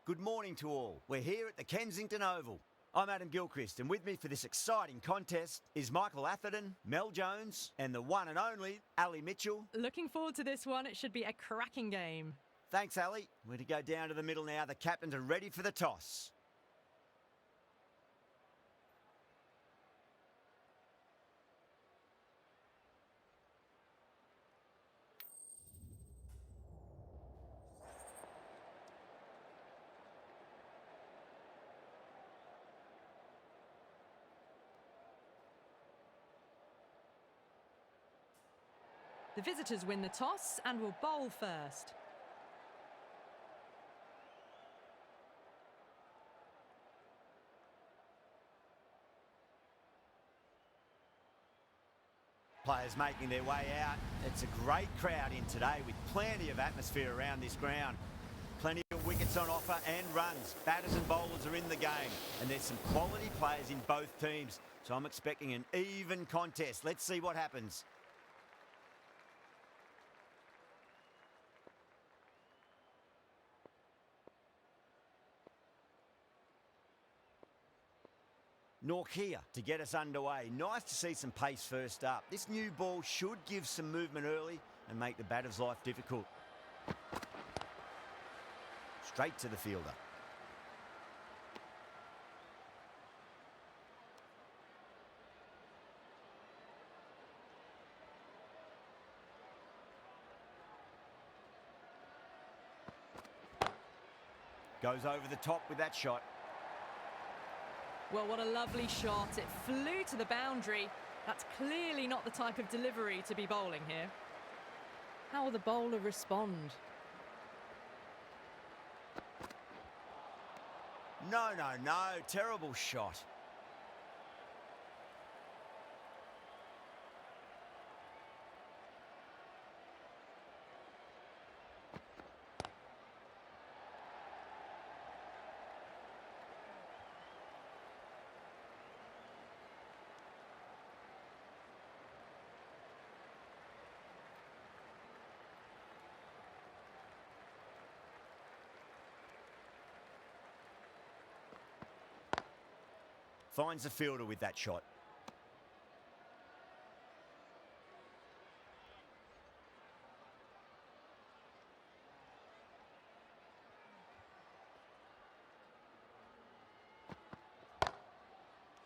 Good morning to all. We're here at the Kensington Oval. I'm Adam Gilchrist, and with me for this exciting contest is Michael Atherton, Mel Jones, and the one and only Ali Mitchell. Looking forward to this one. It should be a cracking game. Thanks, Ali. We're to go down to the middle now. The captains are ready for the toss. The visitors win the toss and will bowl first. Players making their way out. It's a great crowd in today with plenty of atmosphere around this ground. Plenty of wickets on offer and runs. Batters and bowlers are in the game, and there's some quality players in both teams. So I'm expecting an even contest. Let's see what happens. Norkia to get us underway. Nice to see some pace first up. This new ball should give some movement early and make the batter's life difficult. Straight to the fielder. Goes over the top with that shot. Well, what a lovely shot. It flew to the boundary. That's clearly not the type of delivery to be bowling here. How will the bowler respond? No. Terrible shot. Finds the fielder with that shot.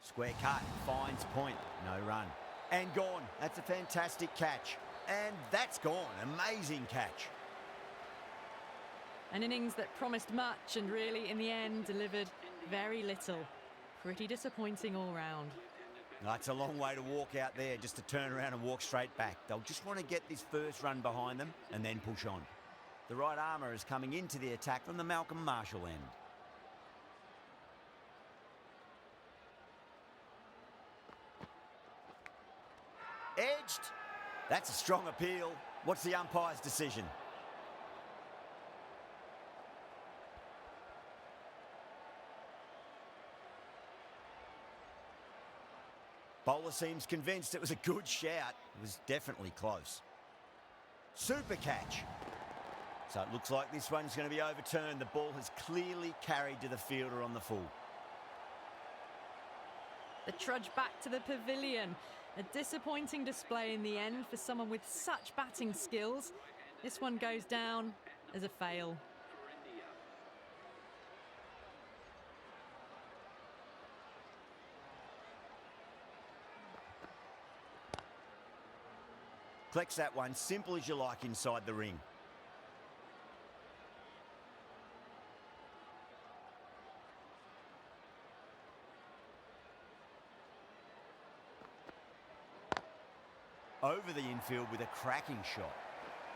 Square cut, finds point, no run. And gone, that's a fantastic catch. And that's gone, amazing catch. An innings that promised much and really, in the end, delivered very little. Pretty disappointing all round. It's a long way to walk out there just to turn around and walk straight back. They'll just want to get this first run behind them and then push on. The right armour is coming into the attack from the Malcolm Marshall end. Edged. That's a strong appeal. What's the umpire's decision? Bowler seems convinced it was a good shout. It was definitely close. Super catch. So it looks like this one's going to be overturned. The ball has clearly carried to the fielder on the full. The trudge back to the pavilion. A disappointing display in the end for someone with such batting skills. This one goes down as a fail. Collects that one, simple as you like inside the ring. Over the infield with a cracking shot.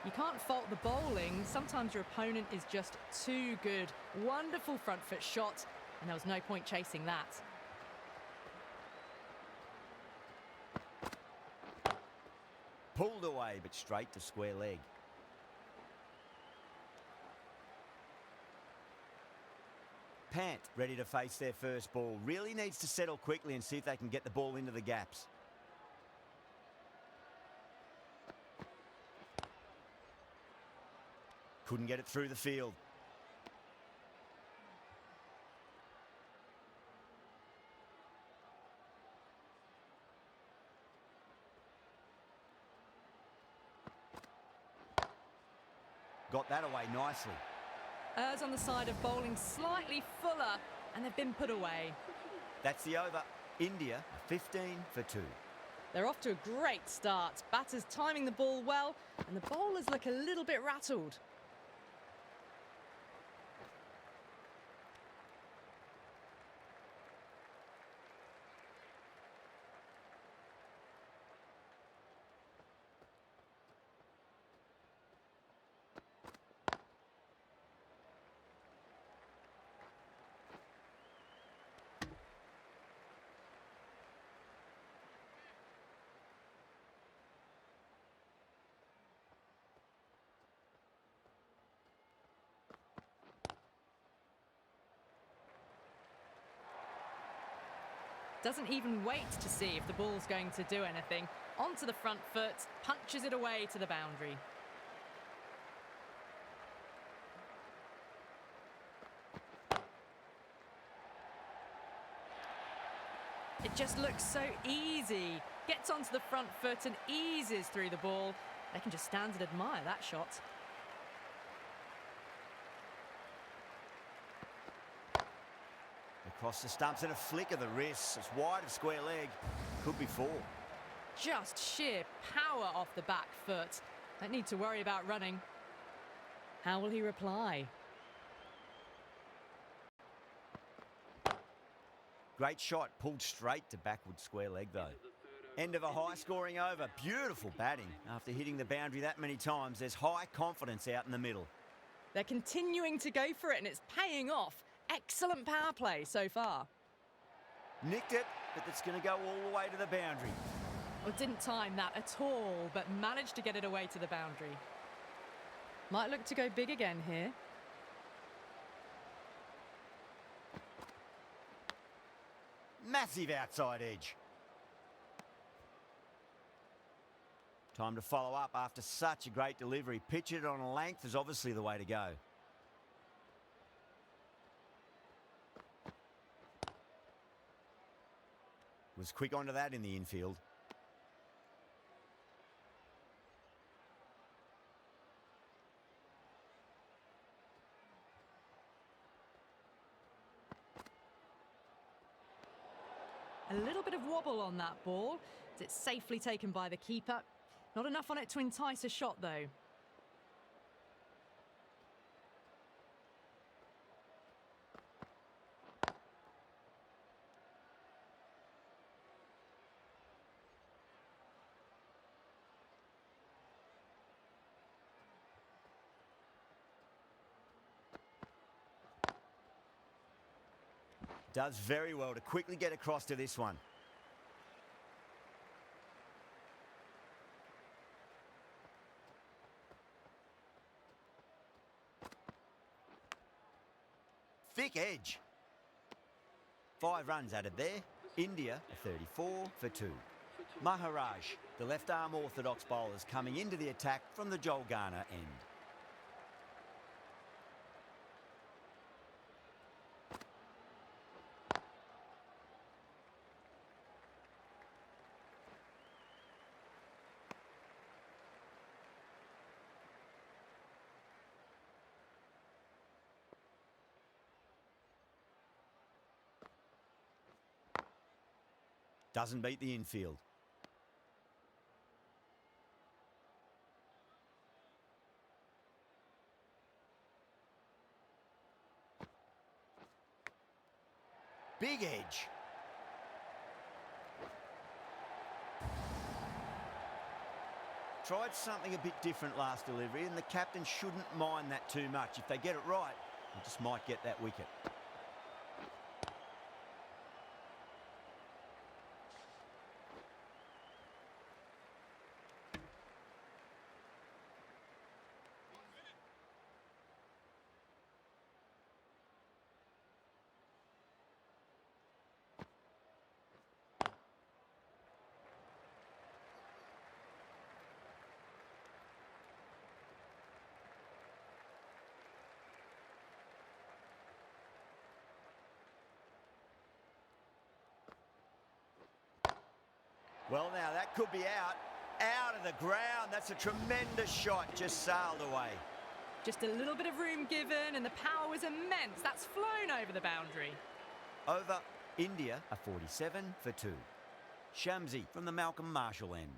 You can't fault the bowling. Sometimes your opponent is just too good. Wonderful front foot shot, and there was no point chasing that. Pulled away, but straight to square leg. Pant, ready to face their first ball. Really needs to settle quickly and see if they can get the ball into the gaps. Couldn't get it through the field. got that away nicely. Errs on the side of bowling slightly fuller, and they've been put away. That's the over. India 15 for 2. They're off to a great start. Batters timing the ball well, and the bowlers look a little bit rattled. Doesn't even wait to see if the ball's going to do anything. Onto the front foot, punches it away to the boundary. It just looks so easy. Gets onto the front foot and eases through the ball. They can just stand and admire that shot. Across the stumps and a flick of the wrist. It's wide of square leg. Could be 4. Just sheer power off the back foot. Don't need to worry about running. How will he reply? Great shot, pulled straight to backward square leg though. End of a high-scoring over. Beautiful batting. After hitting the boundary that many times, there's high confidence out in the middle. They're continuing to go for it, and it's paying off. Excellent power play so far. Nicked it, but it's going to go all the way to the boundary. Well, didn't time that at all, but managed to get it away to the boundary. Might look to go big again here. Massive outside edge. Time to follow up after such a great delivery. Pitch it on a length is obviously the way to go. Was quick onto that in the infield. A little bit of wobble on that ball. It's safely taken by the keeper. Not enough on it to entice a shot, though. Does very well to quickly get across to this one. Thick edge. 5 runs added there. India 34 for 2. Maharaj, the left-arm orthodox bowlers coming into the attack from the Jolgana end. Doesn't beat the infield. Big edge. Tried something a bit different last delivery, and the captain shouldn't mind that too much. If they get it right, they just might get that wicket. Well, now that could be out of the ground. That's a tremendous shot, just sailed away. Just a little bit of room given and the power was immense. That's flown over the boundary. Over, India a 47 for 2. Shamsi from the Malcolm Marshall end.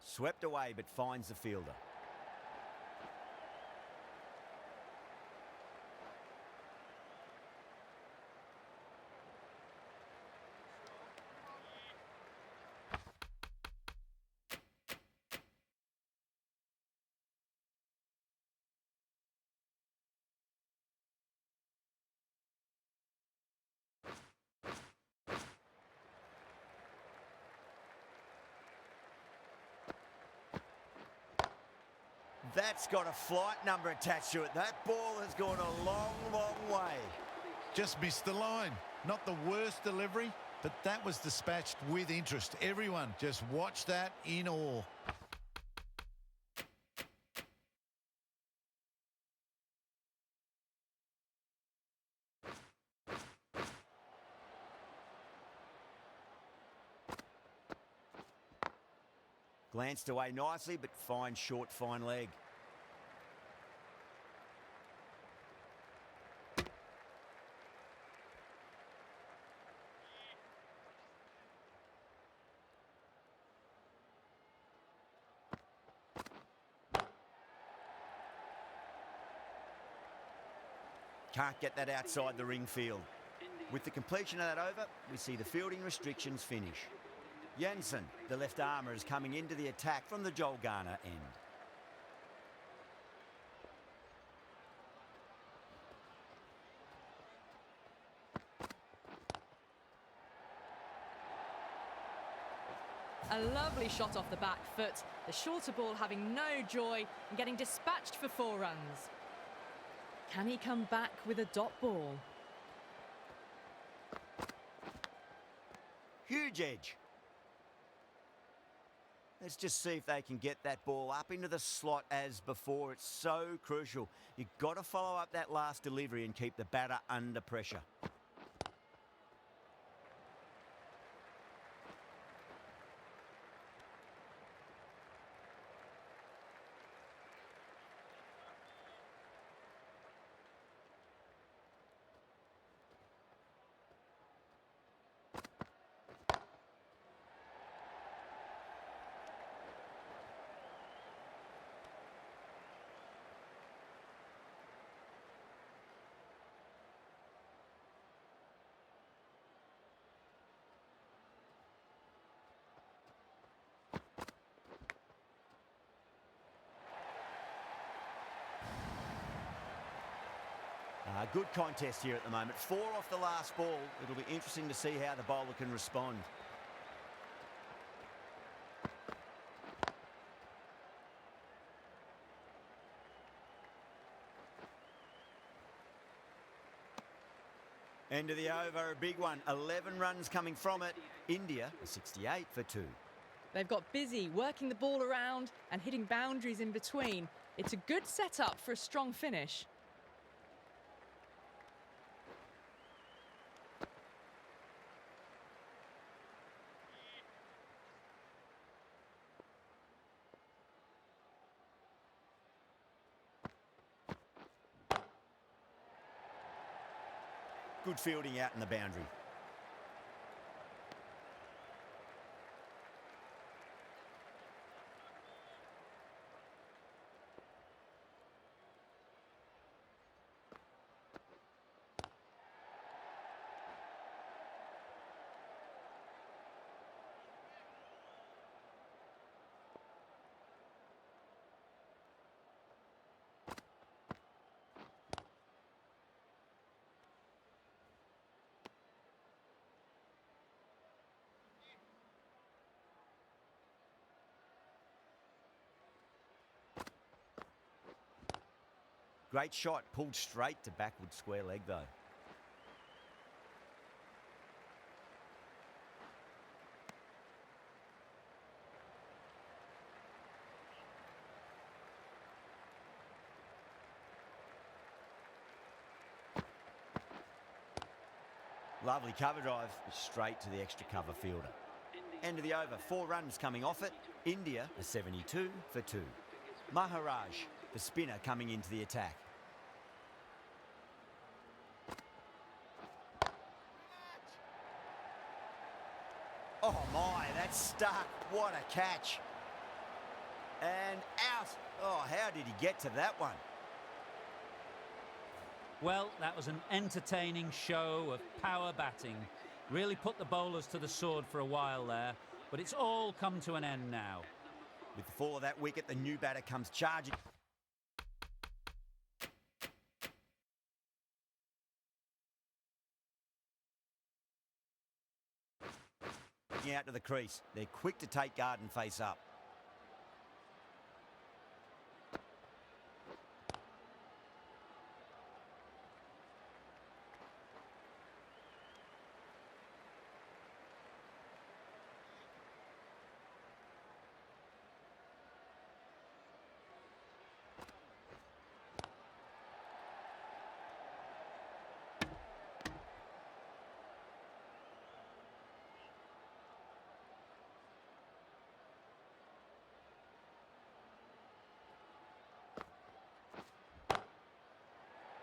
Swept away but finds the fielder. That's got a flight number attached to it. That ball has gone a long, long way. Just missed the line. Not the worst delivery, but that was dispatched with interest. Everyone just watched that in awe. Glanced away nicely, but fine short, fine leg. Can't get that outside the ring field. With the completion of that over, we see the fielding restrictions finish. Jensen, the left armour, is coming into the attack from the Joel Garner end. A lovely shot off the back foot. The shorter ball having no joy and getting dispatched for 4 runs. Can he come back with a dot ball? Huge edge. Let's just see if they can get that ball up into the slot as before. It's so crucial. You've got to follow up that last delivery and keep the batter under pressure. Good contest here at the moment. 4 off the last ball. It'll be interesting to see how the bowler can respond. End of the over, a big one. 11 runs coming from it. India, a 68 for 2. They've got busy working the ball around and hitting boundaries in between. It's a good setup for a strong finish. Good fielding out in the boundary. Great shot, pulled straight to backward square leg though. Lovely cover drive, straight to the extra cover fielder. End of the over, 4 runs coming off it. India a 72 for 2. Maharaj, the spinner, coming into the attack. Oh my, that's stuck. What a catch. And out. Oh, how did he get to that one? Well, that was an entertaining show of power batting. Really put the bowlers to the sword for a while there, but it's all come to an end now. With the fall of that wicket, the new batter comes charging. Out to the crease. They're quick to take guard and face up.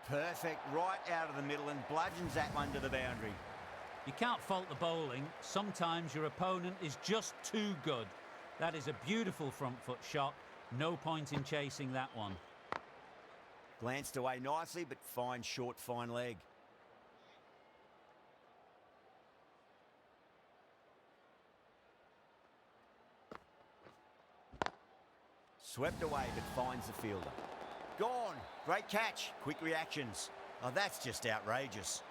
Perfect, right out of the middle and bludgeons that one to the boundary. You can't fault the bowling. Sometimes your opponent is just too good. That is a beautiful front foot shot. No point in chasing that one. Glanced away nicely, but fine short, fine leg. Swept away, but finds the fielder. Gone. Great catch. Quick reactions. Oh, that's just outrageous.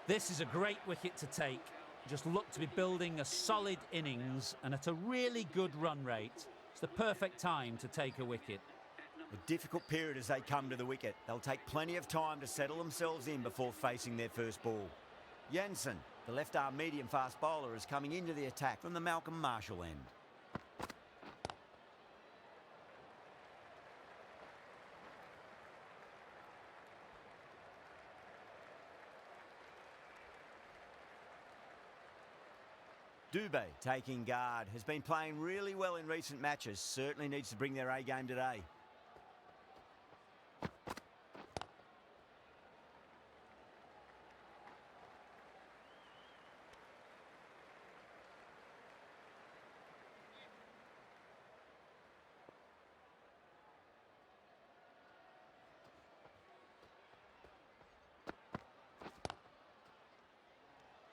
This is a great wicket to take. Just look to be building a solid innings and at a really good run rate. It's the perfect time to take a wicket. A difficult period as they come to the wicket. They'll take plenty of time to settle themselves in before facing their first ball. Jensen, the left-arm medium-fast bowler, is coming into the attack from the Malcolm Marshall end. Dubé taking guard, has been playing really well in recent matches, certainly needs to bring their A game today.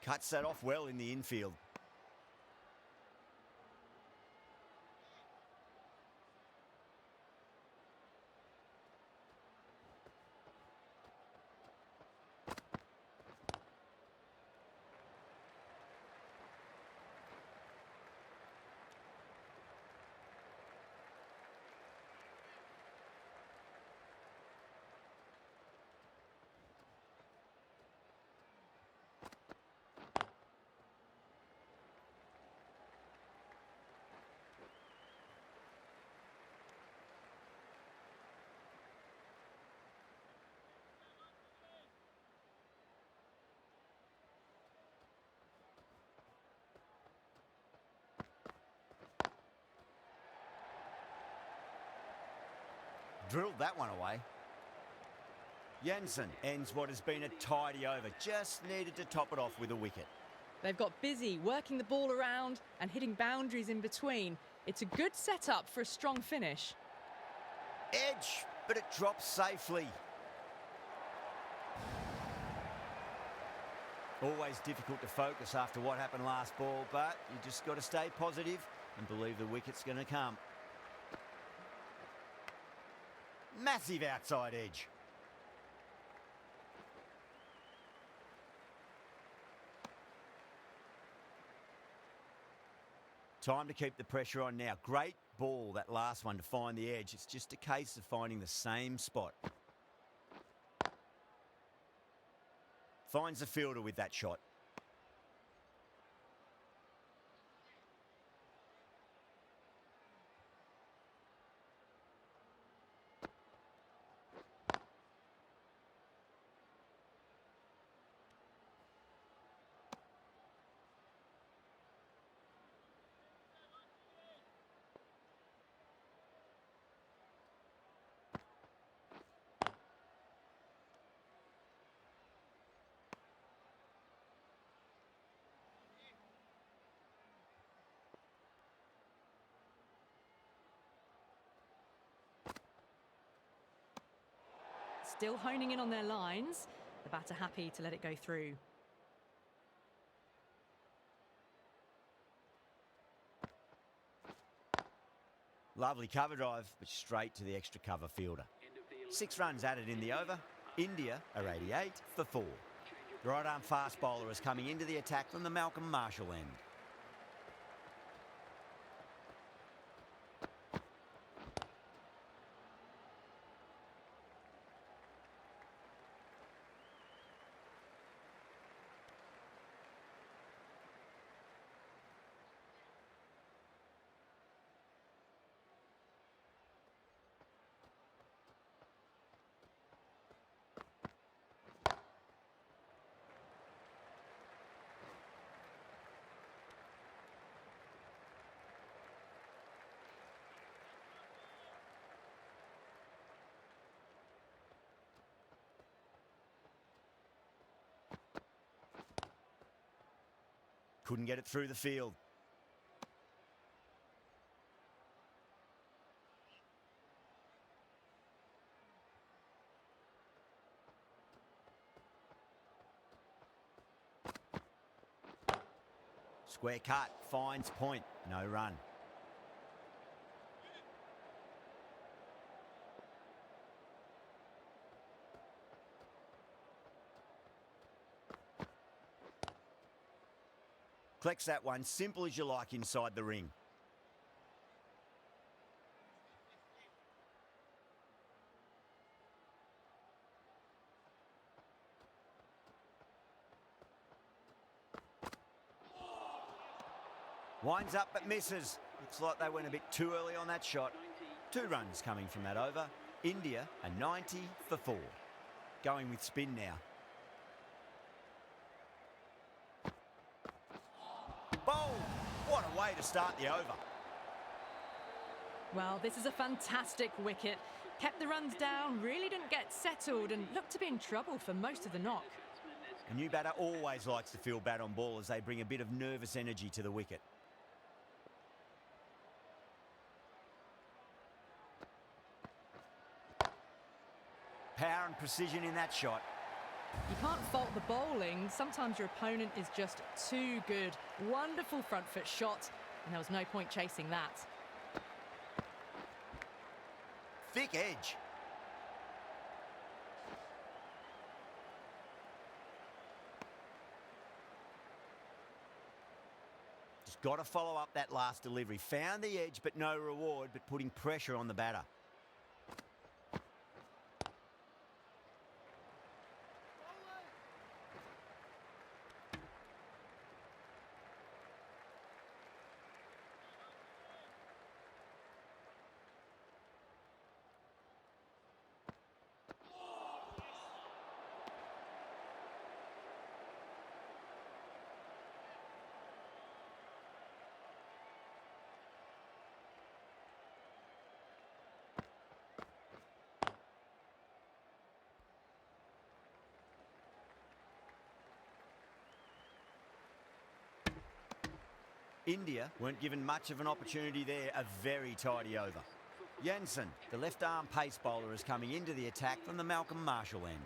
Cuts that off well in the infield. Drilled that one away. Jensen ends what has been a tidy over. Just needed to top it off with a wicket. They've got busy working the ball around and hitting boundaries in between. It's a good setup for a strong finish. Edge, but it drops safely. Always difficult to focus after what happened last ball, but you just got to stay positive and believe the wicket's going to come. Massive outside edge. Time to keep the pressure on now. Great ball, that last one, to find the edge. It's just a case of finding the same spot. Finds the fielder with that shot. Still honing in on their lines. The batter happy to let it go through. Lovely cover drive, but straight to the extra cover fielder. 6 runs added in the over. India are 88 for 4. The right-arm fast bowler is coming into the attack from the Malcolm Marshall end. Couldn't get it through the field. Square cut, finds point, no run. Collects that one, simple as you like, inside the ring. Winds up but misses. Looks like they went a bit too early on that shot. 2 runs coming from that over. India are 90 for 4. Going with spin now. Bowled! What a way to start the over. Well, this is a fantastic wicket. Kept the runs down, really didn't get settled and looked to be in trouble for most of the knock. A new batter always likes to feel bat on ball as they bring a bit of nervous energy to the wicket. Power and precision in that shot. You can't fault the bowling. Sometimes your opponent is just too good. Wonderful front foot shot, and there was no point chasing that. Thick edge. Just got to follow up that last delivery. Found the edge, but no reward, but putting pressure on the batter. India weren't given much of an opportunity there. A very tidy over. Jansen, the left-arm pace bowler, is coming into the attack from the Malcolm Marshall end.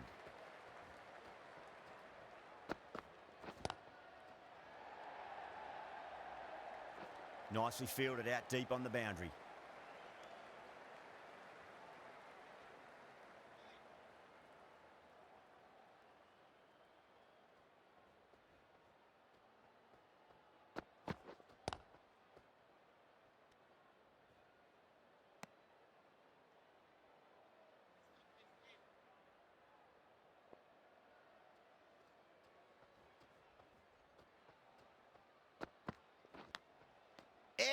Nicely fielded out deep on the boundary.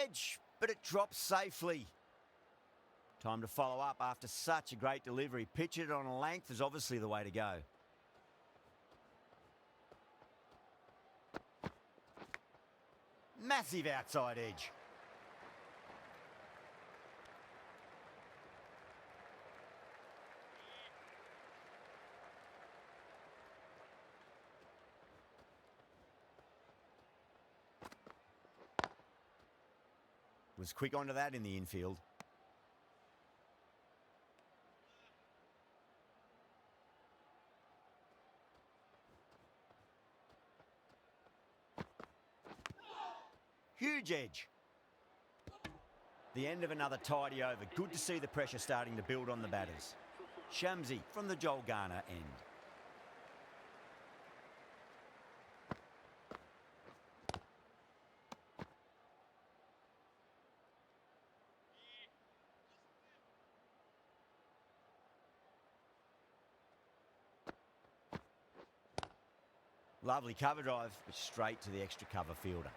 Edge, but it drops safely. Time to follow up after such a great delivery. Pitch it on a length is obviously the way to go. Massive outside edge. Was quick onto that in the infield. Huge edge. The end of another tidy over. Good to see the pressure starting to build on the batters. Shamsi from the Joel Garner end. Lovely cover drive, but straight to the extra cover fielder.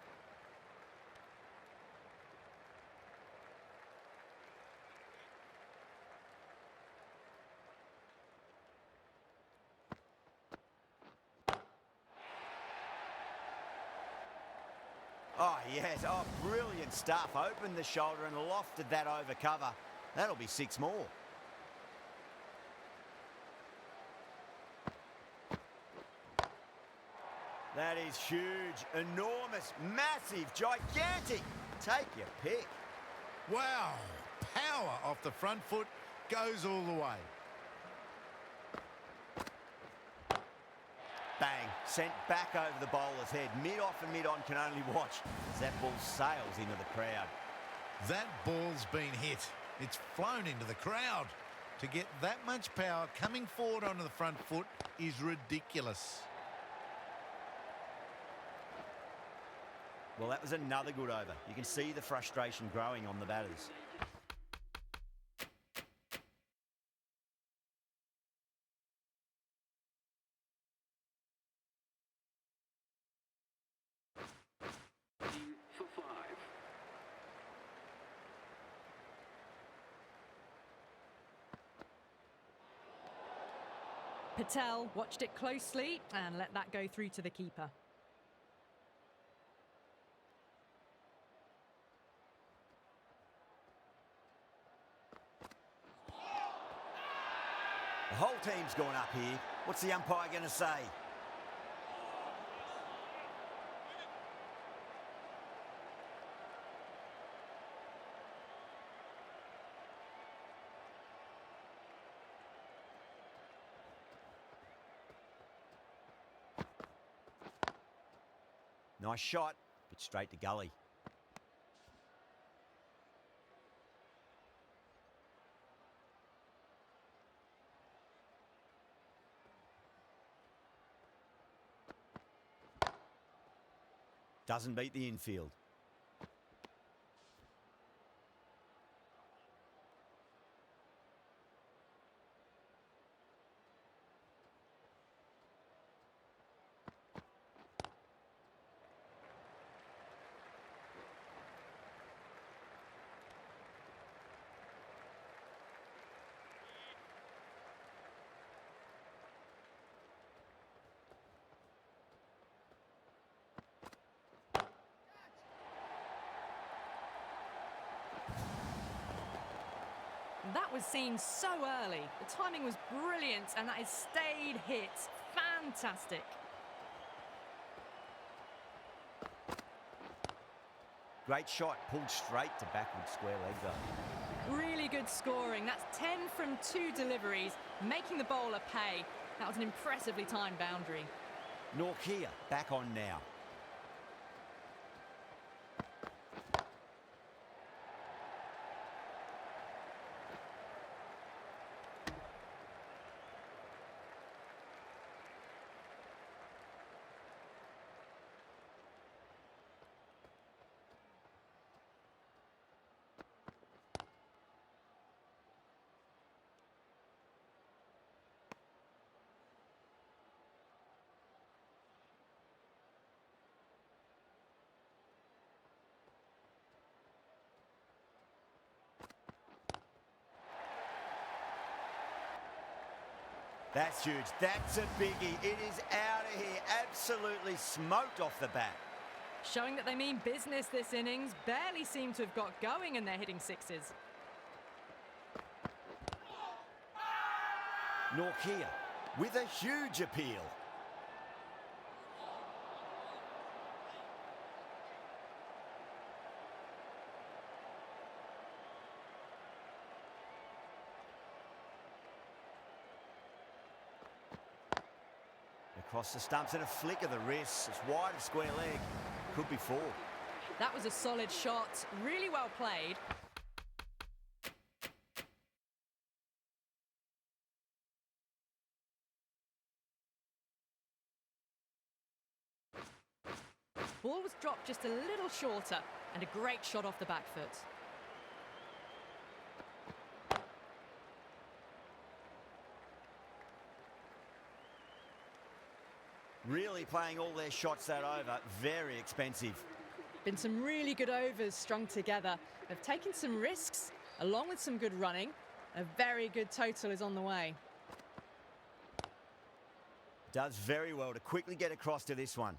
Oh, yes. Oh, brilliant stuff. Opened the shoulder and lofted that over cover. That'll be 6 more. That is huge, enormous, massive, gigantic. Take your pick. Wow, power off the front foot, goes all the way. Bang, sent back over the bowler's head. Mid-off and mid-on can only watch as that ball sails into the crowd. That ball's been hit. It's flown into the crowd. To get that much power coming forward onto the front foot is ridiculous. Well, that was another good over. You can see the frustration growing on the batters. For 5. Patel watched it closely and let that go through to the keeper. The whole team's gone up here. What's the umpire going to say? Nice shot, but straight to gully. Doesn't beat the infield. That was seen so early. The timing was brilliant, and that is stayed hit. Fantastic. Great shot, pulled straight to backward square leg though. Really good scoring. That's 10 from 2 deliveries, making the bowler pay. That was an impressively timed boundary. Norkia back on now. That's huge. That's a biggie. It is out of here. Absolutely smoked off the bat. Showing that they mean business this innings. Barely seem to have got going and they're hitting sixes. Norkia with a huge appeal. Across the stumps and a flick of the wrist. It's wide of square leg. Could be four. That was a solid shot. Really well played. Ball was dropped just a little shorter and a great shot off the back foot. Really playing all their shots that over. Very expensive. Been some really good overs strung together. They've taken some risks along with some good running. A very good total is on the way. Does very well to quickly get across to this one.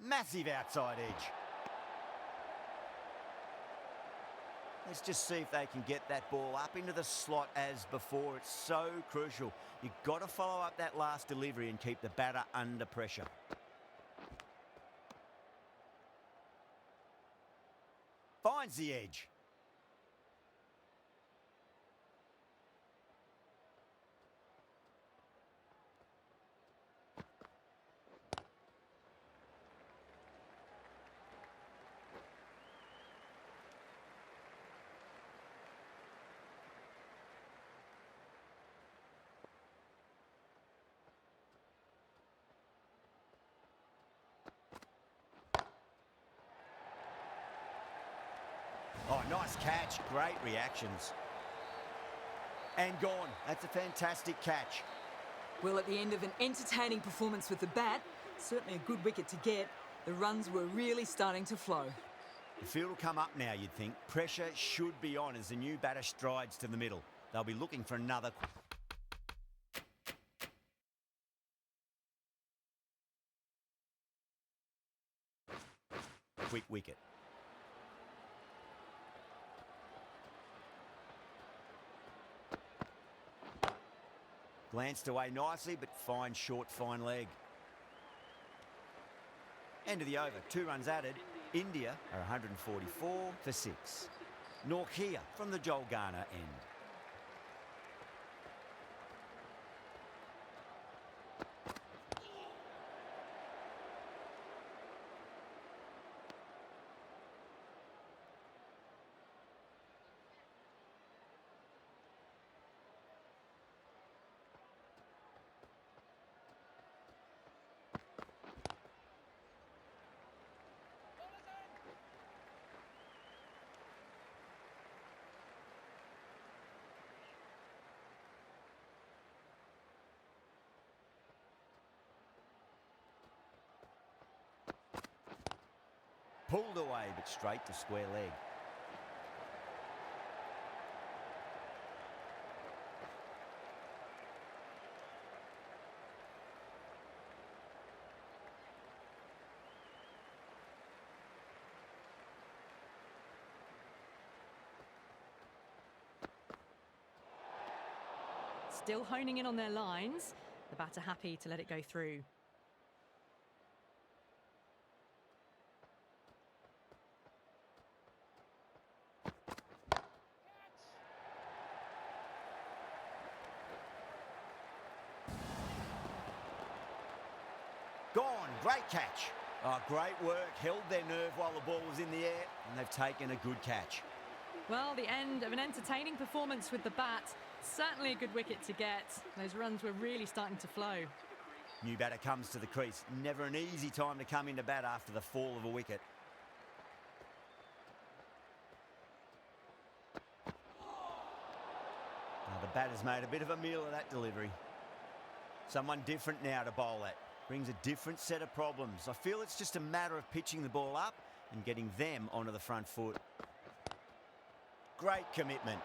Massive outside edge. Let's just see if they can get that ball up into the slot as before. It's so crucial. You've got to follow up that last delivery and keep the batter under pressure. Finds the edge. Oh, nice catch. Great reactions. And gone. That's a fantastic catch. Well, at the end of an entertaining performance with the bat, certainly a good wicket to get, the runs were really starting to flow. The field will come up now, you'd think. Pressure should be on as the new batter strides to the middle. They'll be looking for another... quick wicket. Glanced away nicely, but fine short, fine leg. End of the over. 2 runs added. India are 144 for 6. Norkia from the Joel Garner end. Pulled away, but straight to square leg. Still honing in on their lines. The batter happy to let it go through. Gone. Great catch. Oh, great work. Held their nerve while the ball was in the air, and they've taken a good catch. Well, the end of an entertaining performance with the bat. Certainly a good wicket to get. Those runs were really starting to flow. New batter comes to the crease. Never an easy time to come into bat after the fall of a wicket. Now the batter's made a bit of a meal of that delivery. Someone different now to bowl at. brings a different set of problems. I feel it's just a matter of pitching the ball up and getting them onto the front foot. Great commitment.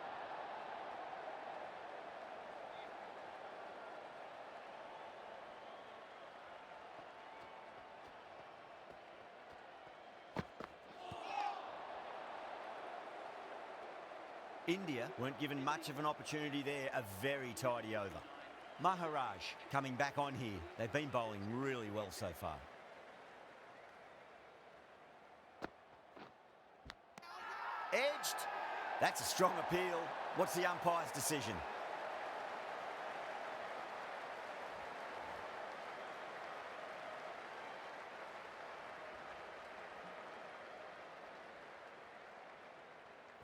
India weren't given much of an opportunity there. A very tidy over. Maharaj coming back on here. They've been bowling really well so far. Edged. That's a strong appeal. What's the umpire's decision?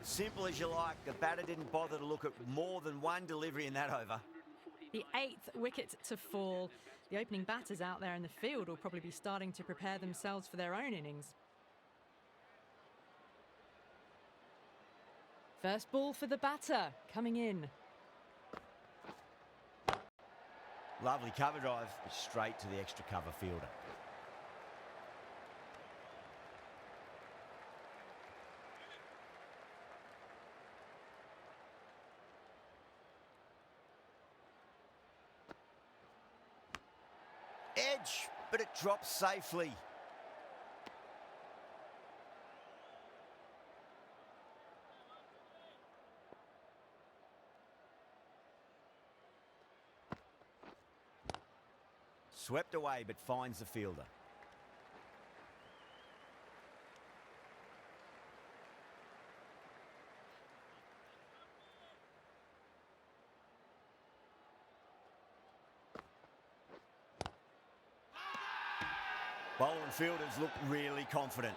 Simple as you like. The batter didn't bother to look at more than one delivery in that over. The 8th wicket to fall. The opening batters out there in the field will probably be starting to prepare themselves for their own innings. First ball for the batter, coming in. Lovely cover drive, but straight to the extra cover fielder. Edge, but it drops safely. Swept away, but finds the fielder. Bowler and fielders look really confident.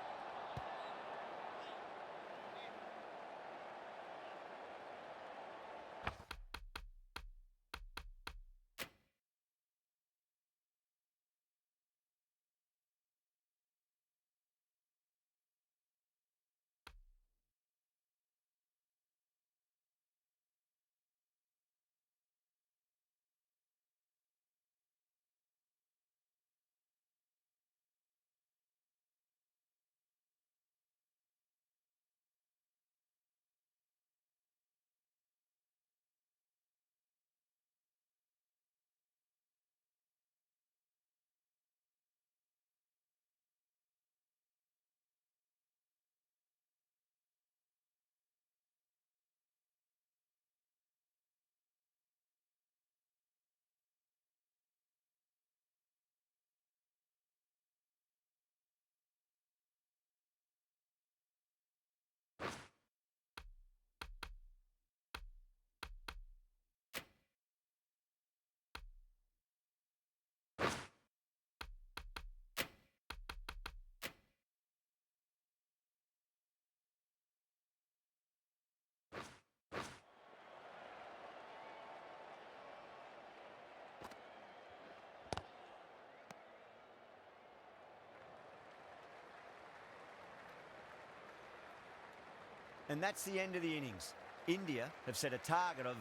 And that's the end of the innings. India have set a target of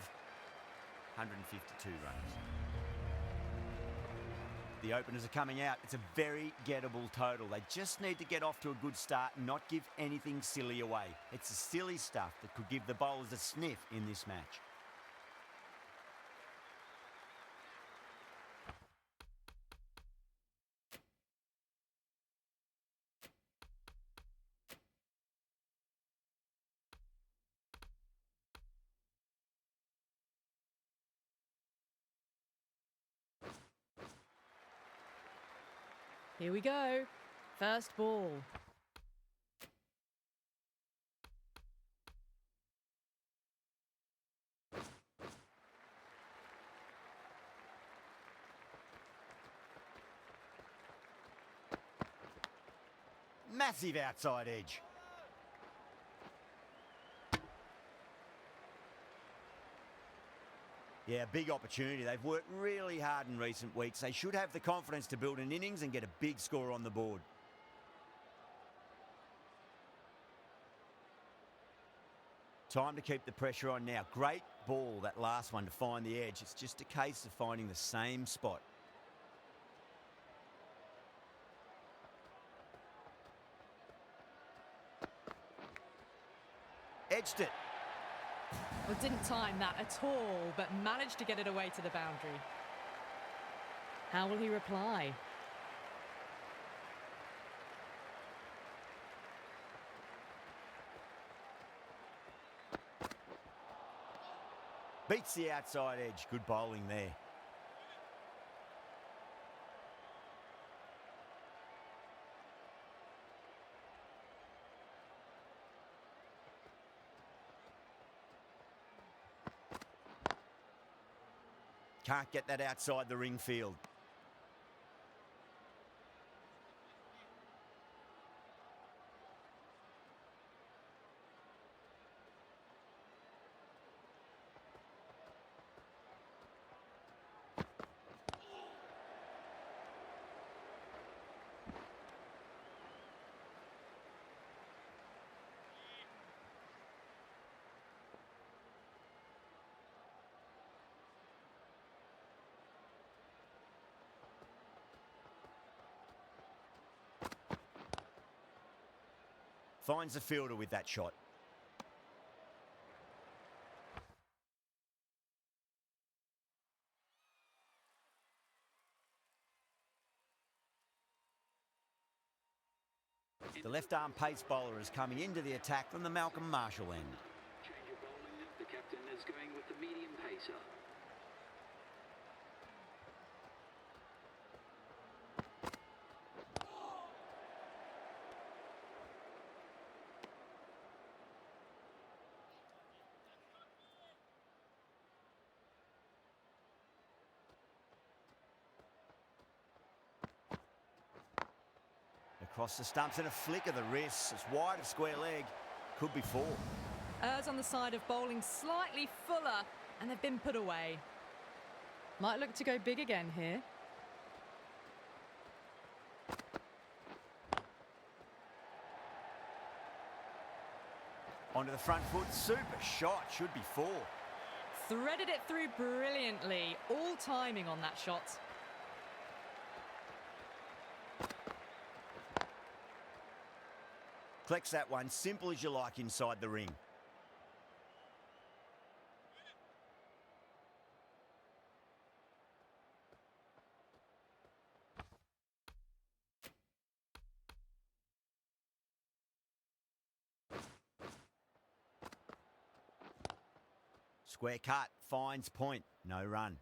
152 runs. The openers are coming out. It's a very gettable total. They just need to get off to a good start and not give anything silly away. It's the silly stuff that could give the bowlers a sniff in this match. Here we go. First ball. Massive outside edge. Yeah, big opportunity. They've worked really hard in recent weeks. They should have the confidence to build an innings and get a big score on the board. Time to keep the pressure on now. Great ball, that last one, to find the edge. It's just a case of finding the same spot. touched it. Well, didn't time that at all, but managed to get it away to the boundary. How will he reply? Beats the outside edge. Good bowling there. Can't get that outside the ring field. Finds the fielder with that shot. The left-arm pace bowler is coming into the attack from the Malcolm Marshall end. Change of bowling. The captain is going with the medium pacer. Across the stumps and a flick of the wrist. It's wide of square leg. Could be 4. Errs on the side of bowling slightly fuller, and they've been put away. Might look to go big again here. Onto the front foot. Super shot. Should be 4. Threaded it through brilliantly. All timing on that shot. Collects that one. Simple as you like inside the ring. Square cut. Finds point. No run.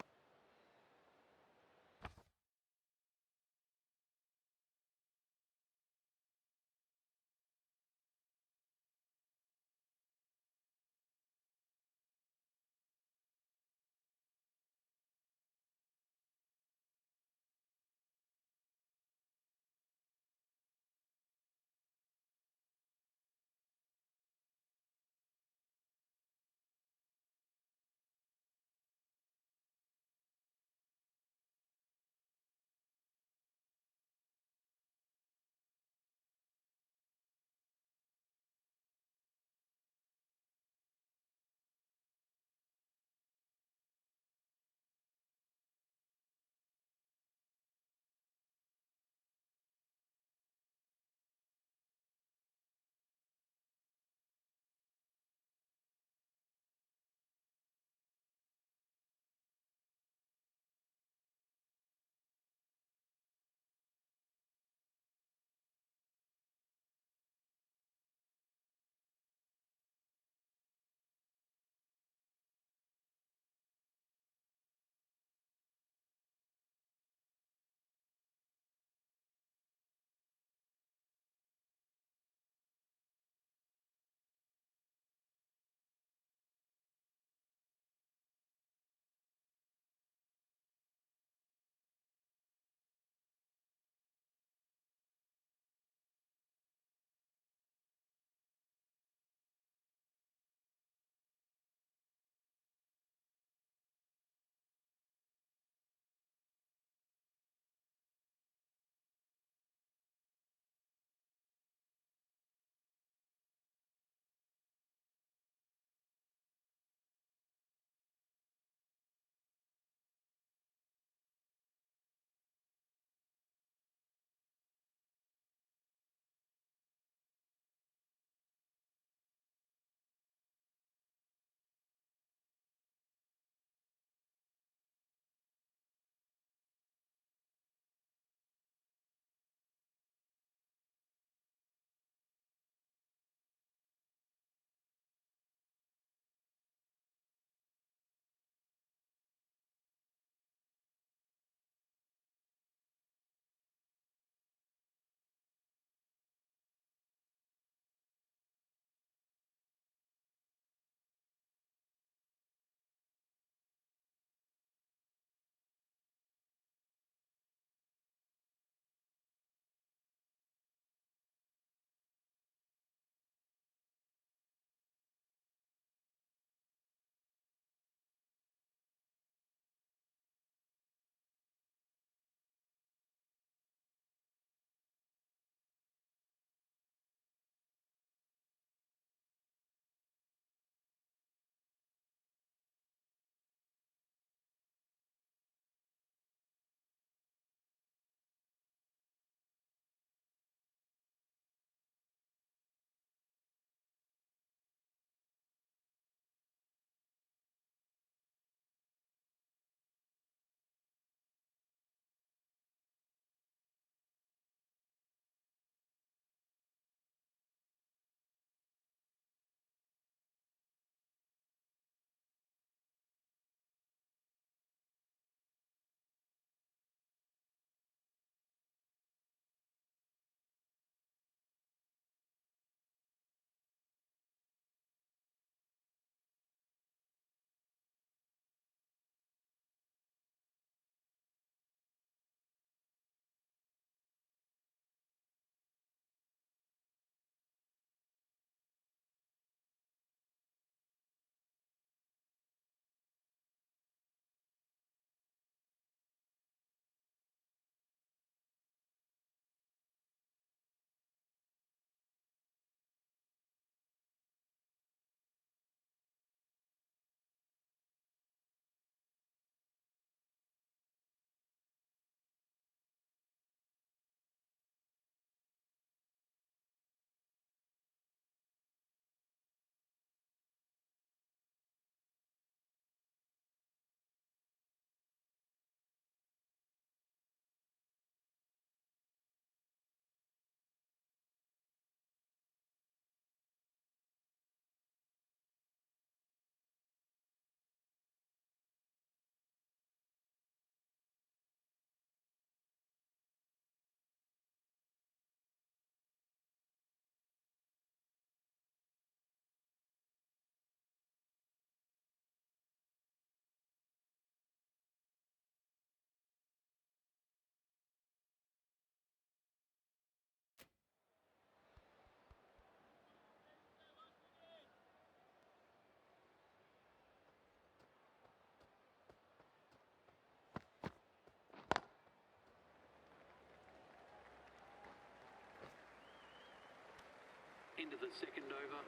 Into the second over.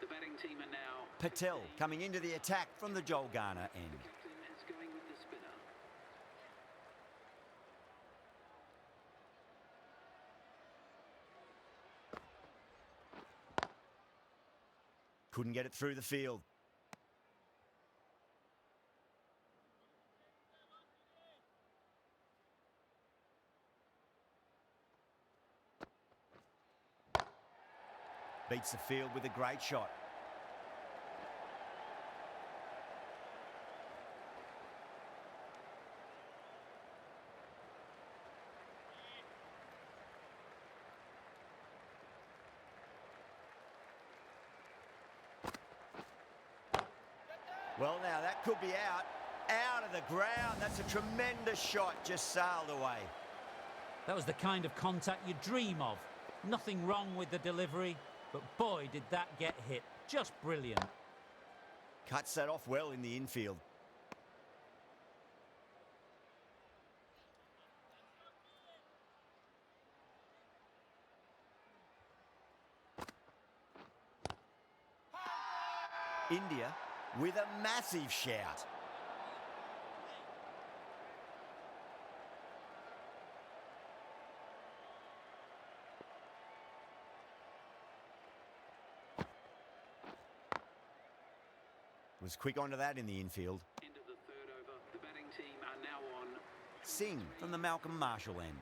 The batting team are now... Patel coming into the attack from the Joel Garner The end. captain is going with the spinner. Couldn't get it through the field. Beats the field with a great shot. Well, now that could be out. Out of the ground. That's a tremendous shot. Just sailed away. That was the kind of contact you dream of. Nothing wrong with the delivery, but boy, did that get hit. Just brilliant. Cuts that off well in the infield. India with a massive shout. Was quick onto that in the infield. Into the third over. The batting team are now on... Singh from the Malcolm Marshall end.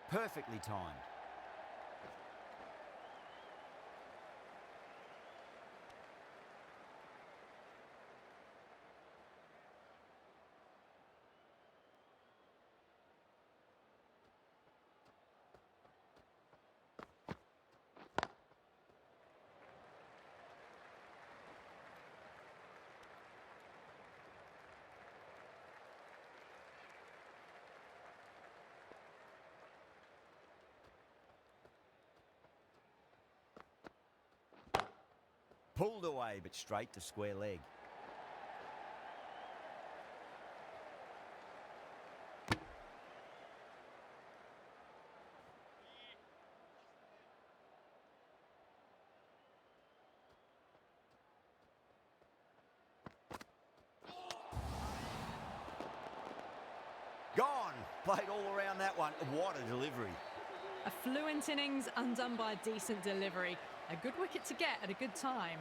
Perfectly timed. Pulled away, but straight to square leg. Gone. Played all around that one. What a delivery. A fluent innings undone by a decent delivery. A good wicket to get at a good time.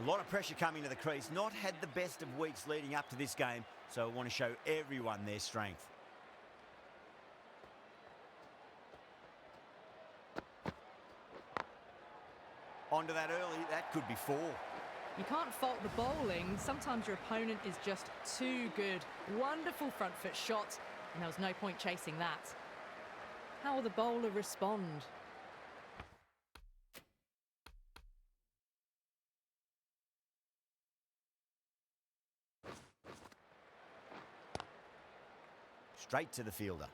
A lot of pressure coming to the crease. Not had the best of weeks leading up to this game, so I want to show everyone their strength. Onto that early, that could be four. You can't fault the bowling. Sometimes your opponent is just too good. Wonderful front foot shot, and there was no point chasing that. How will the bowler respond? Straight to the fielder.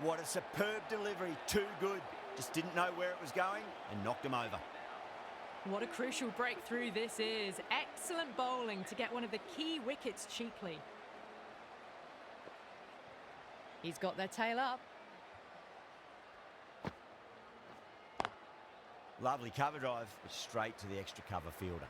What a superb delivery. Too good. Just didn't know where it was going and knocked him over. What a crucial breakthrough this is. Excellent bowling to get one of the key wickets cheaply. He's got their tail up. Lovely cover drive, but straight to the extra cover fielder.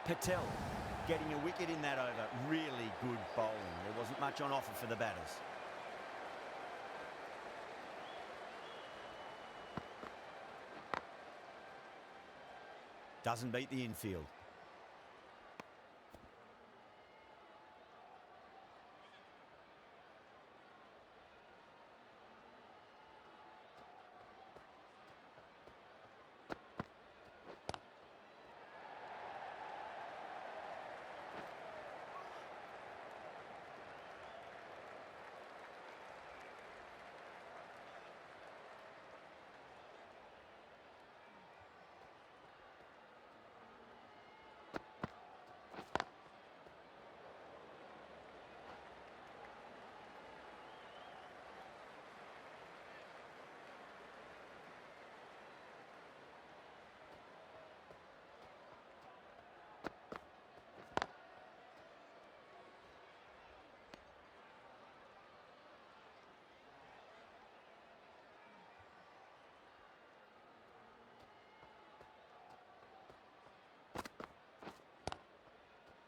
Patel getting a wicket in that over. Really good bowling. There wasn't much on offer for the batters. Doesn't beat the infield.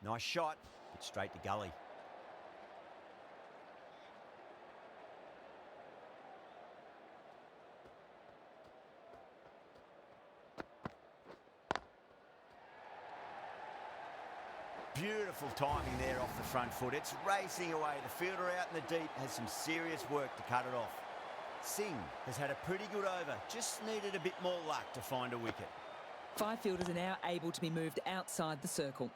Nice shot, but straight to gully. Beautiful timing there off the front foot. It's racing away. The fielder out in the deep has some serious work to cut it off. Singh has had a pretty good over. Just needed a bit more luck to find a wicket. 5 fielders are now able to be moved outside the circle.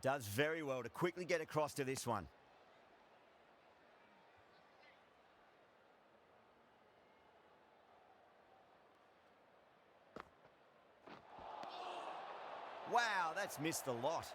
Does very well to quickly get across to this one. Wow, that's missed the lot.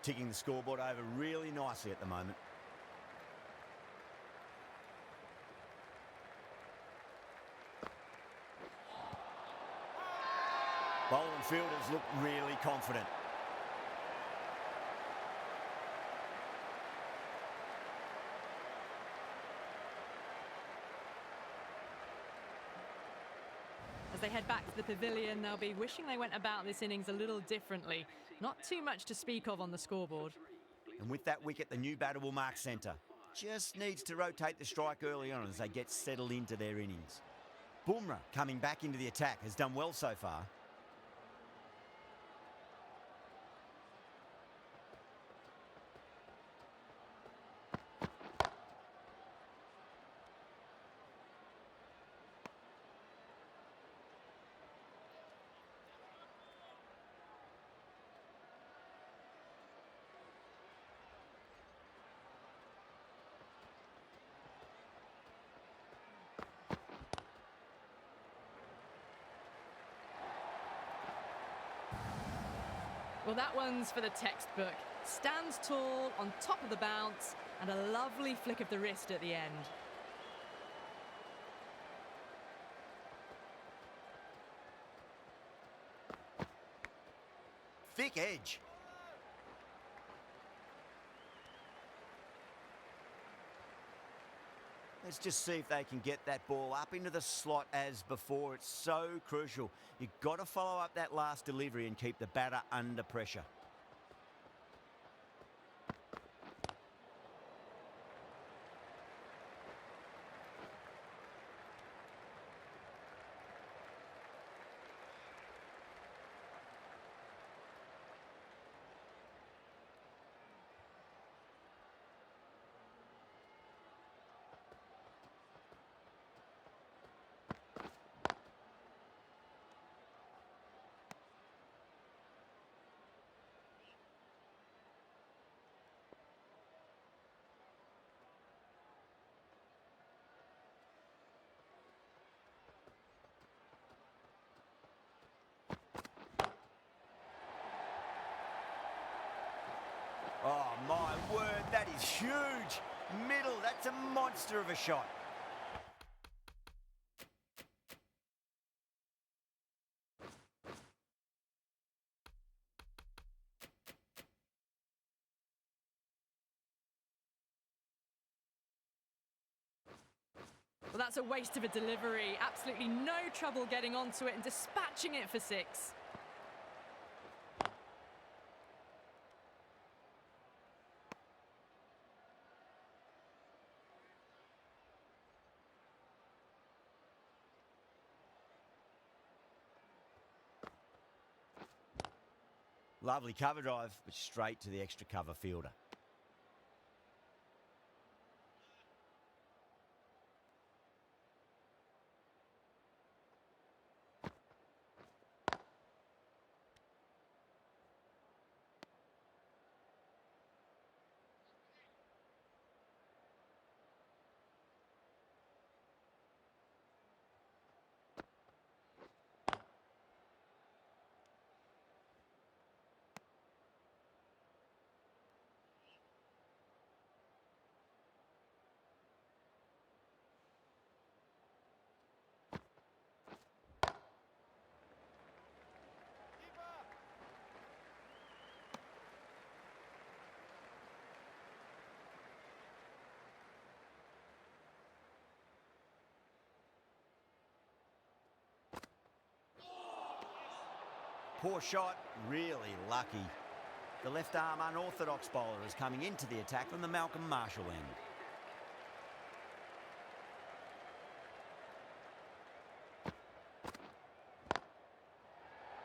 Ticking the scoreboard over really nicely at the moment. Bowling fielders look really confident. As they head back to the pavilion, they'll be wishing they went about this innings a little differently. Not too much to speak of on the scoreboard. And with that wicket, the new batter will mark centre. Just needs to rotate the strike early on as they get settled into their innings. Bumrah, coming back into the attack, has done well so far. Well, that one's for the textbook. Stands tall, on top of the bounce, and a lovely flick of the wrist at the end. Thick edge. Let's just see if they can get that ball up into the slot as before. It's so crucial. You've got to follow up that last delivery and keep the batter under pressure. is huge. Middle, that's a monster of a shot. Well, that's a waste of a delivery. Absolutely no trouble getting onto it and dispatching it for 6. Lovely cover drive, but straight to the extra cover fielder. Poor shot, really lucky. The left arm unorthodox bowler is coming into the attack from the Malcolm Marshall end.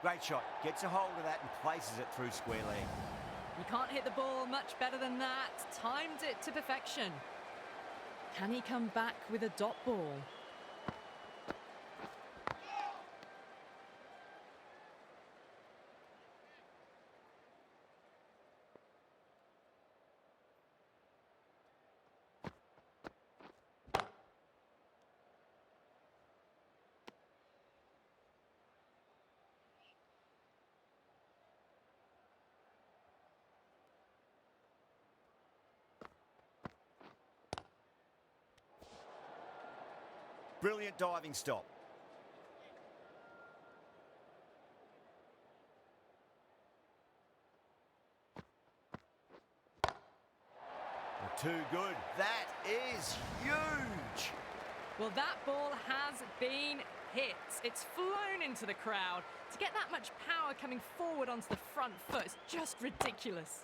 Great shot, gets a hold of that and places it through square leg. You can't hit the ball much better than that. Timed it to perfection. Can he come back with a dot ball? Brilliant diving stop. Too good. That is huge. Well, that ball has been hit. It's flown into the crowd. To get that much power coming forward onto the front foot is just ridiculous.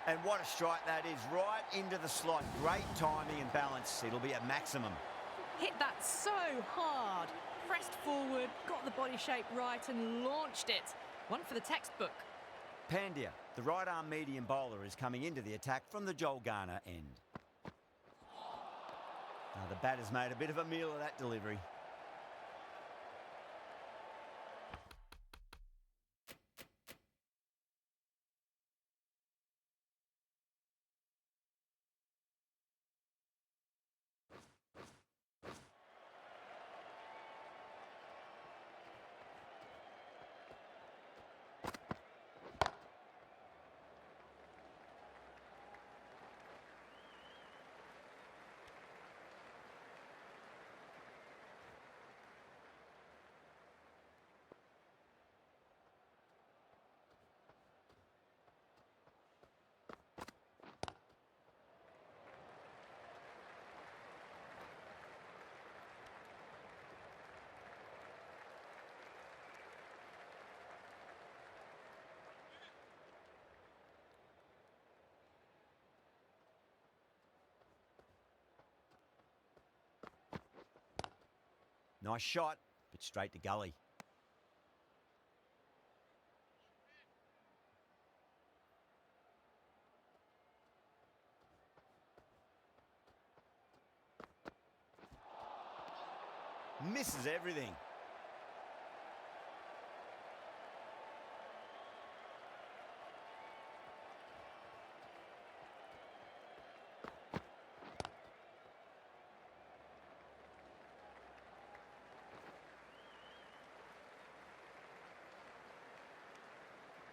And what a strike that is, right into the slot. Great timing and balance. It'll be at maximum. Hit that so hard. Pressed forward, got the body shape right and launched it. One for the textbook. Pandya, the right-arm medium bowler, is coming into the attack from the Joel Garner end. Now the batter's made a bit of a meal of that delivery. Nice shot, but straight to gully. Misses everything.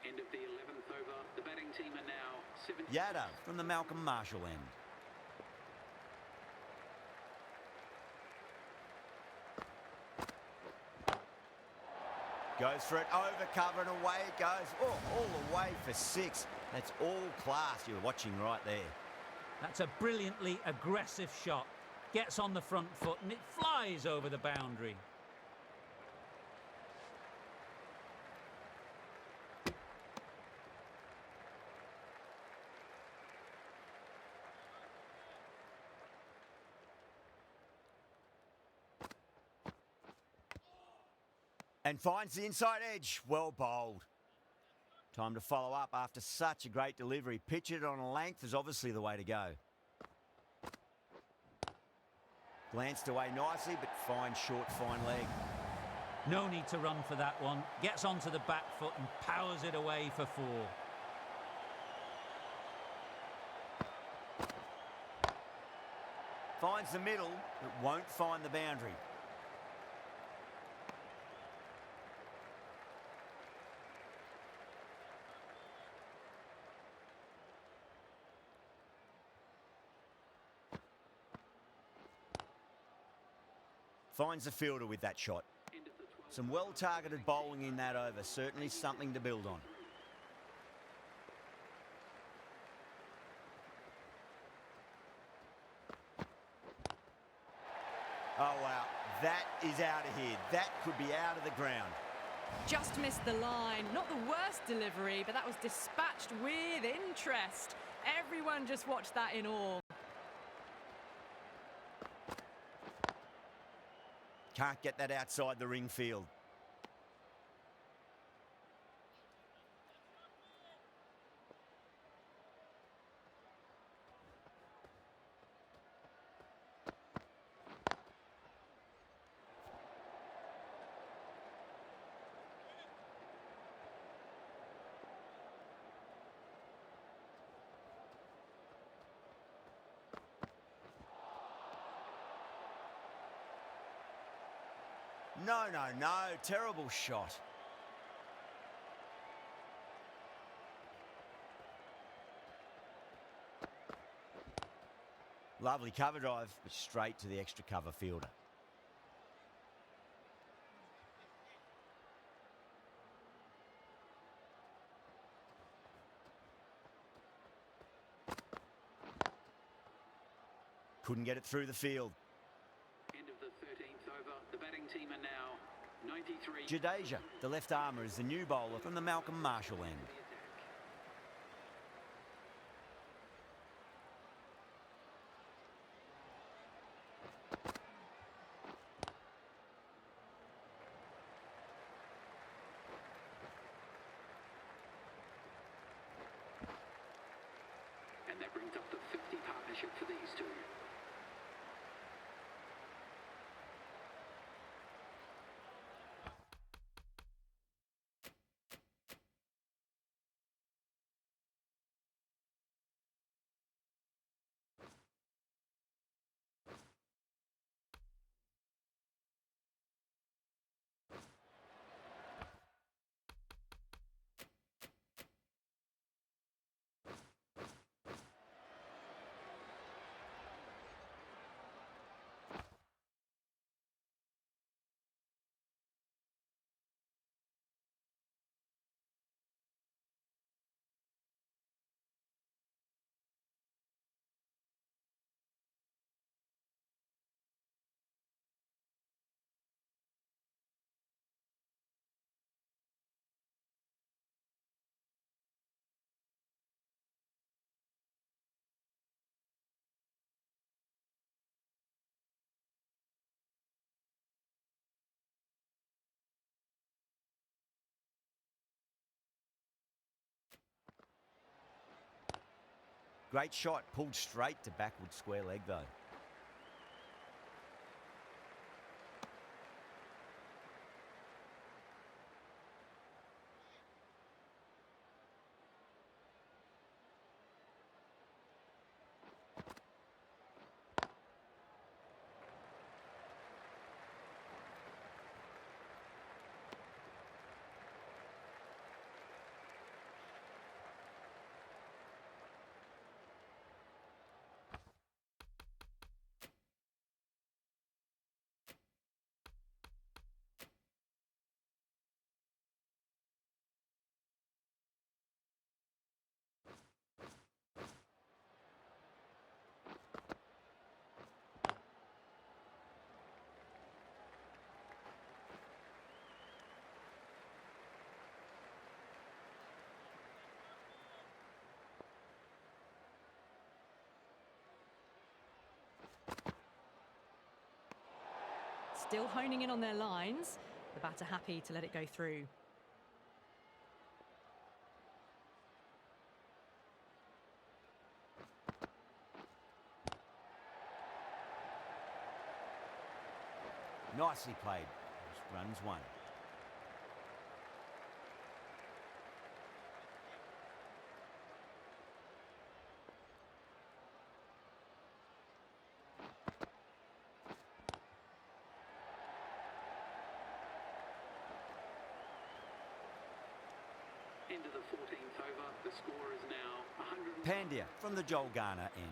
End of the 11th over. The batting team are now 7. Yada from the Malcolm Marshall end. Goes for it, over cover and away it goes. Oh, all the way for 6. That's all class. You were watching right there. That's a brilliantly aggressive shot. Gets on the front foot and it flies over the boundary. And finds the inside edge. Well bowled. Time to follow up after such a great delivery. Pitch it on a length is obviously the way to go. Glanced away nicely, but fine short, fine leg. No need to run for that one. Gets onto the back foot and powers it away for 4. Finds the middle, but won't find the boundary. Finds the fielder with that shot. Some well-targeted bowling in that over. Certainly something to build on. Oh, wow. That is out of here. That could be out of the ground. Just missed the line. Not the worst delivery, but that was dispatched with interest. Everyone just watched that in awe. Can't get that outside the ring field. No, no, no. Terrible shot. Lovely cover drive, but straight to the extra cover fielder. Couldn't get it through the field. End of the 13th over. The batting team are now 93. Jadeja, the left armour, is the new bowler from the Malcolm Marshall end. And that brings up the 50 partnership for these two. Great shot, pulled straight to backward square leg though. still honing in on their lines. The batter happy to let it go through. Nicely played. Runs one. Into the 14th over. The score is now 100. Pandya from the Joel Garner end.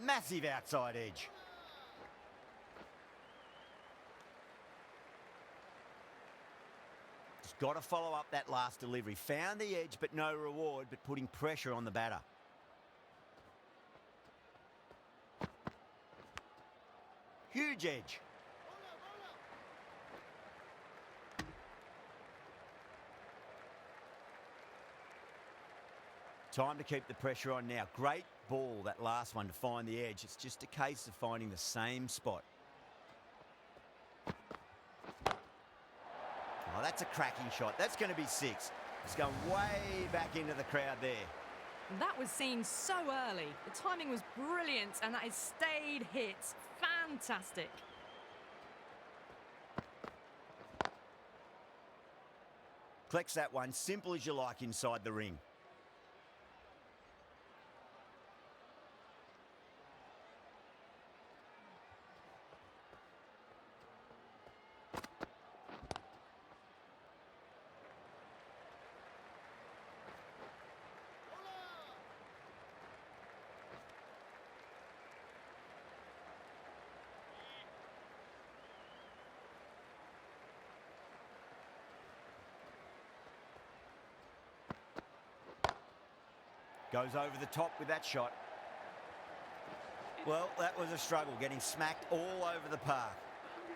Massive outside edge. Just got to follow up that last delivery. Found the edge, but no reward, but putting pressure on the batter. Huge edge. Time to keep the pressure on now. Great ball, that last one, to find the edge. It's just a case of finding the same spot. Oh, that's a cracking shot. That's going to be 6. It's going way back into the crowd there. That was seen so early. The timing was brilliant, and that is stayed hits. Fantastic. Collects that one, simple as you like, inside the ring. Goes over the top with that shot. Well, that was a struggle, getting smacked all over the park.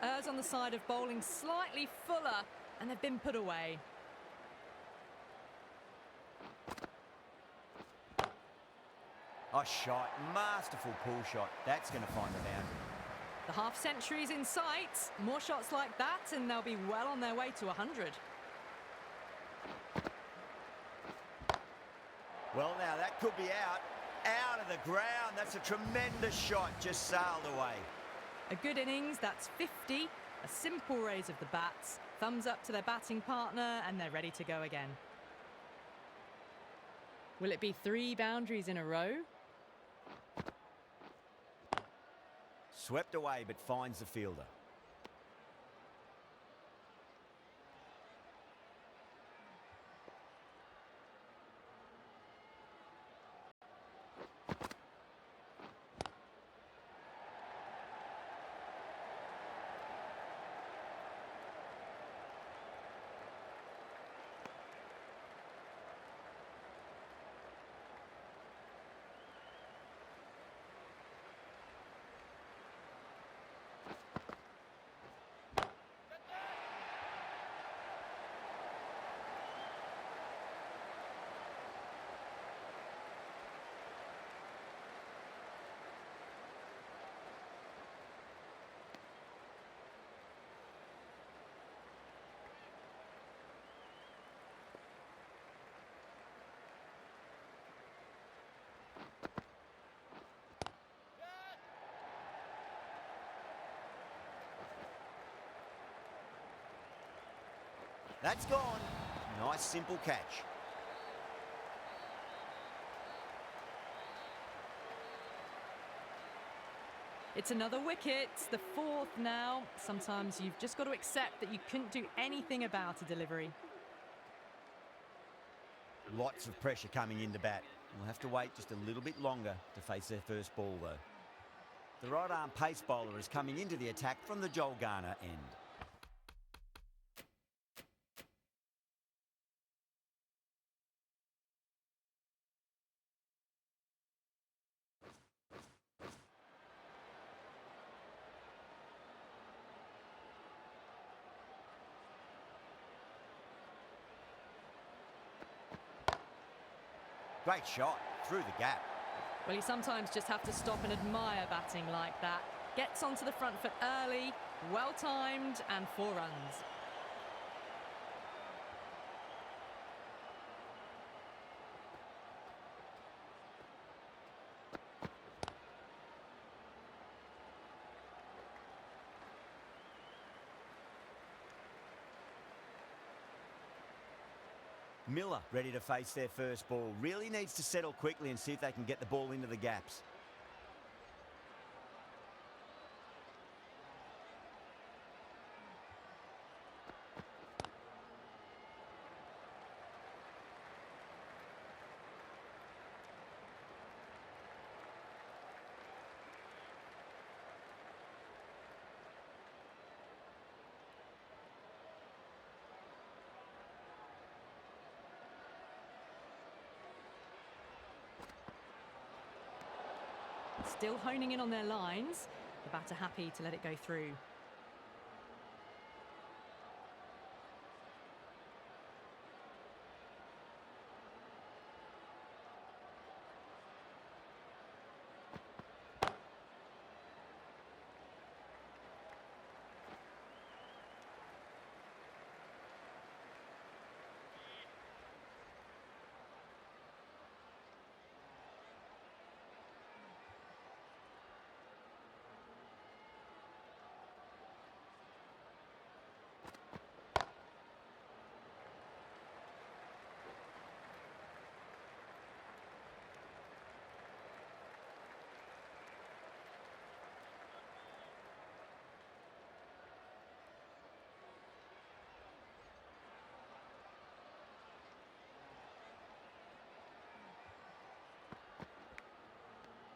Errs on the side of bowling slightly fuller, and they've been put away. Oh, shot. Masterful pull shot. That's going to find the boundary. The half-century's in sight. More shots like that, and they'll be well on their way to 100. Well, now, that could be out. Out of the ground. That's a tremendous shot. Just sailed away. A good innings, that's 50. A simple raise of the bats. Thumbs up to their batting partner, and they're ready to go again. Will it be 3 boundaries in a row? Swept away, but finds the fielder. That's gone. Nice, simple catch. It's another wicket, the 4th now. Sometimes you've just got to accept that you couldn't do anything about a delivery. Lots of pressure coming into bat. We'll have to wait just a little bit longer to face their first ball, though. The right-arm pace bowler is coming into the attack from the Joel Garner end. Great shot through the gap. Well, you sometimes just have to stop and admire batting like that. Gets onto the front foot early, well timed, and 4 runs. Miller ready to face their first ball. Really needs to settle quickly and see if they can get the ball into the gaps. Still honing in on their lines. The batter happy to let it go through.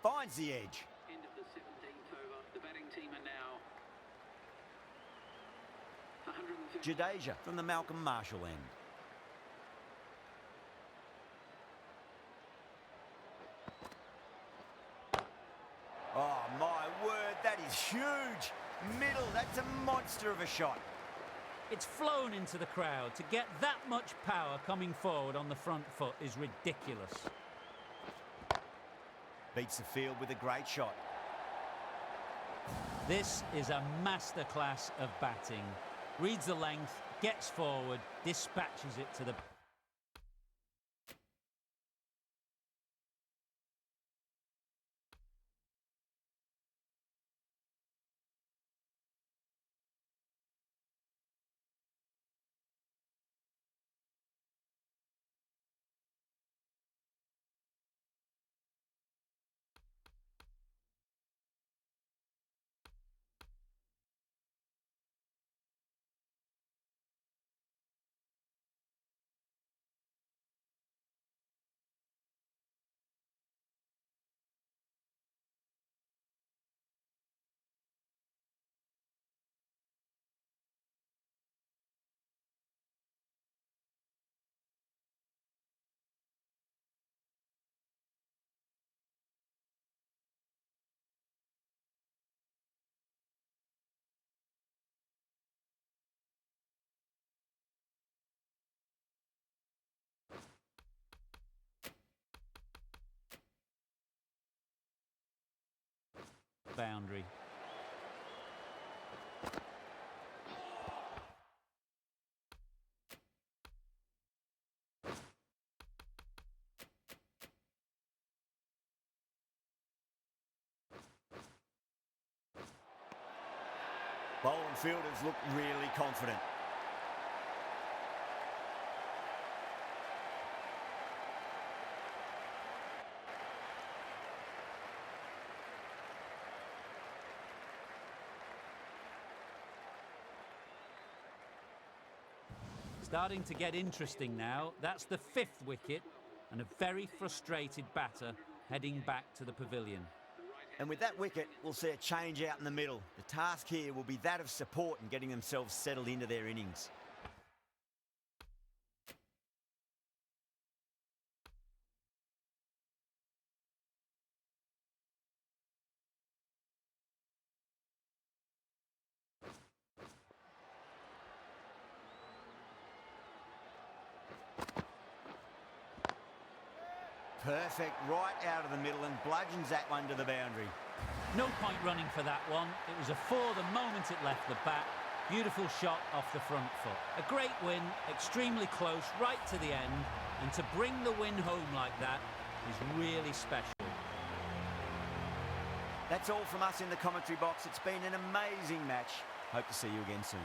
Finds the edge. End of the 17th over. The batting team are now 150. Jadeja from the Malcolm Marshall end. Oh, my word, that is huge. Middle, that's a monster of a shot. It's flown into the crowd. To get that much power coming forward on the front foot is ridiculous. Beats the field with a great shot. This is a masterclass of batting. Reads the length, gets forward, dispatches it to the... boundary. Bowler and fielders look really confident. Starting to get interesting now. That's the 5th wicket and a very frustrated batter heading back to the pavilion. And with that wicket, we'll see a change out in the middle. The task here will be that of support and getting themselves settled into their innings. Perfect, right out of the middle and bludgeons that one to the boundary. No point running for that one. It was a four the moment it left the bat. Beautiful shot off the front foot. A great win, extremely close, right to the end. And to bring the win home like that is really special. That's all from us in the commentary box. It's been an amazing match. Hope to see you again soon.